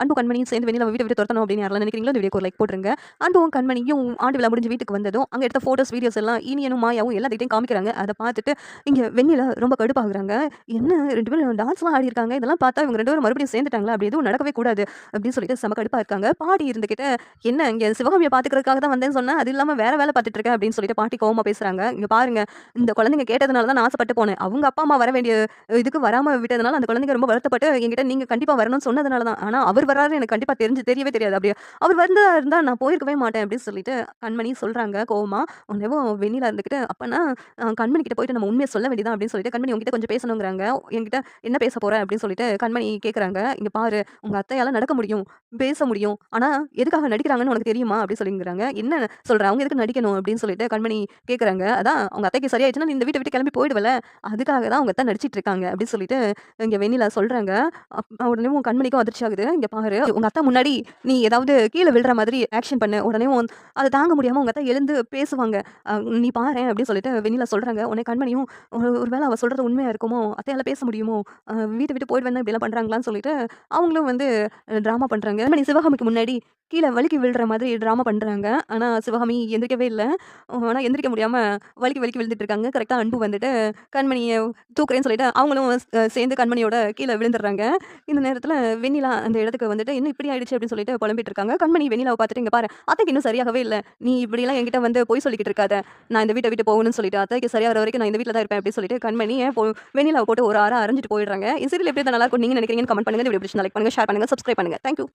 அன்பு கண்மணியும் சேர்ந்து வெண்ணிலாவ வீட்ட விட்டு துரத்தணும் அப்படின்னு யாரெல்லாம் நினைக்கிறீங்களோ இந்த வீடியோக்கு ஒரு லைக் போட்டுருங்க. அன்பும் கண்மணியும் ஆண்டு விழா முடிஞ்சு வீட்டுக்கு வந்ததும், அங்க எடுத்த ஃபோட்டோஸ், வீடியோஸ் எல்லாம் இனியனும், மாயாவும் எல்லாத்துக்கிட்டயும் காமிக்கிறாங்க. அத பார்த்துட்டு இங்க வெண்ணிலா ரொம்ப கடுப்பாகுறாங்க. என்ன 2 பேரும் டான்ஸ்லாம் ஆடியிருக்காங்க. இதெல்லாம் பார்த்தா இவங்க 2 பேரும் மறுபடியும் சேர்ந்துட்டாங்களா? அப்படி எதுவும் நடக்கவே கூடாது அப்படின்னு சொல்லிட்டு செம கடுப்பா இருக்காங்க. பாட்டி இருந்துகிட்டு, "என்ன இங்க சிவகாமிய பார்த்துக்கிறதுக்காக தான் வந்தேன்னு சொன்னேன். அது இல்லாம வேற வேலை பார்த்துட்டு இருக்க" அப்படின்னு சொல்லிட்டு பாட்டி கோவமா பேசுறாங்க. "இங்க பாருங்க, இந்த குழந்தைங்க கேட்டதுனால தான் நான் ஆசைப்பட்டு போனேன். அவங்க அப்பா, அம்மா வர வேண்டிய இதுக்கு வராம விட்டதுனால அந்த குழந்தைங்க ரொம்ப வருத்தப்பட்டு என்கிட்ட நீங்க கண்டிப்பா வரணும்னு சொன்னதுனால தான். ஆனா அவர் வர்றாருன்னு எனக்கு கண்டிப்பா தெரியவே தெரியாது. அப்படி அவர் வந்தா இருந்தா நான் போயிருக்கவே மாட்டேன் அப்படின்னு சொல்லிட்டு கண்மணி சொல்றாங்க கோவமா. உடனேவும் வெண்ணிலா இருந்துகிட்டு, அப்பன்னா கண்மணி கிட்ட போயிட்டு நம்ம உண்மைய சொல்ல வேண்டியதான் அப்படின்னு சொல்லிட்டு, கண்மணி உன்கிட்ட கொஞ்சம் பேசணுங்கிறாங்க. என்கிட்ட என்ன பேச போற அப்படின்னு சொல்லிட்டு கண்மணி கேட்கறாங்க. இங்க பாரு, உங்க அத்தையால நடக்க முடியும், பேச முடியும். ஆனா எதுக்காக நடிக்கிறாங்கன்னு உனக்கு தெரியுமா? அப்படின்னு சொல்லிங்கிறாங்க. என்ன சொல்ற? அவங்க எதுக்கு நடிக்கணும் அப்படின்னு சொல்லிட்டு கண்மணி கேட்கறாங்க. அதான் உங்க அத்தைக்கு சரியாயிடுச்சுன்னா நீ இந்த வீட்ட விட்டு கிளம்பி போயிடுவல்ல. அதுக்காக தான் அவங்க அத்தை நடிச்சிட்டு இருக்காங்க அப்படின்னு சொல்லிட்டு இங்க வெண்ணிலா சொல்றாங்க. உடனே உன் கண்மணிக்கும் அதிர்ச்சி ஆகுது. இங்க பாரு, உங்க அத்தை முன்னாடி நீ ஏதாவது கீழ விழுற மாதிரி ஆக்ஷன் பண்ணு. உடனே அத தாங்க முடியாம உங்க அத்தை எழுந்து பேசுவாங்க. அ நீ பாரேன் அப்படின்னு சொல்லிட்டு வெண்ணிலா சொல்றாங்க. உடனே கண்மணியும் ஒரு வேள அவ சொல்றது உண்மையா இருக்குமோ? அத்தையால பேச முடியுமோ? வீட்ட விட்டு போயிடுவேன் இப்படிலாம் பண்றாங்களான்னு சொல்லிட்டு அவங்களும் வந்து டிராமா பண்றாங்க. கண்மணி சிவகாமிக்கு முன்னாடி கீழ வழுக்கி விழுற மாதிரி டிராமா பண்றாங்க. ஆனா சிவகாமி எந்திரிக்கவே இல்ல. ஆனா எந்திரிக்க முடியாம வழுக்கி வழுக்கி விழுந்துட்டு இருக்காங்க. கரெக்ட்டா அன்பு வந்துட்டு கண்மணிய தூக்குறேன்னு சொல்லிட்டு அவங்களும் சேர்ந்து கண்மணியோட கீழ விழுந்துடுறாங்க. இந்த நேரத்துல வெண்ணிலா அந்த இடத்துக்கு வந்துட்டு, "என்ன இப்படி ஆயிடுச்சு?" அப்படின்னு சொல்லிட்டு புலம்பிட்டு இருக்காங்க. கண்மணி வெண்ணிலாவ பார்த்துட்டு, "இங்க பாரு, அத்தைக்கு இன்னும் சரியாகவே இல்ல. நீ இப்படிலாம் என்கிட்ட வந்து பொய் சொல்லிக்கிட்டு இருக்காத. நான் இந்த வீட்ட விட்டு போகணும்னு சொல்லிட்டு, அத்தைக்கு சரியாகுற வரைக்கும் நான் இந்த வீட்ல தான் இருப்பேன்." அப்படின்னு சொல்லிட்டு கண்மணிய வெண்ணிலாவ போட்டு ஒரு அரைஞ்சிட்டு போயிடுறாங்க. இந்த சீரியல் எப்படி இருந்தா நல்லா இருக்கும்னு நீங்க நினைக்கிறீங்கன்னு கமெண்ட் பண்ணுங்க. இந்த வீடியோ பிடிச்சிருந்தா லைக் பண்ணுங்க, ஷேர் பண்ணுங்க, சப்ஸ்கிரைப் பண்ணுங்க. Thank you.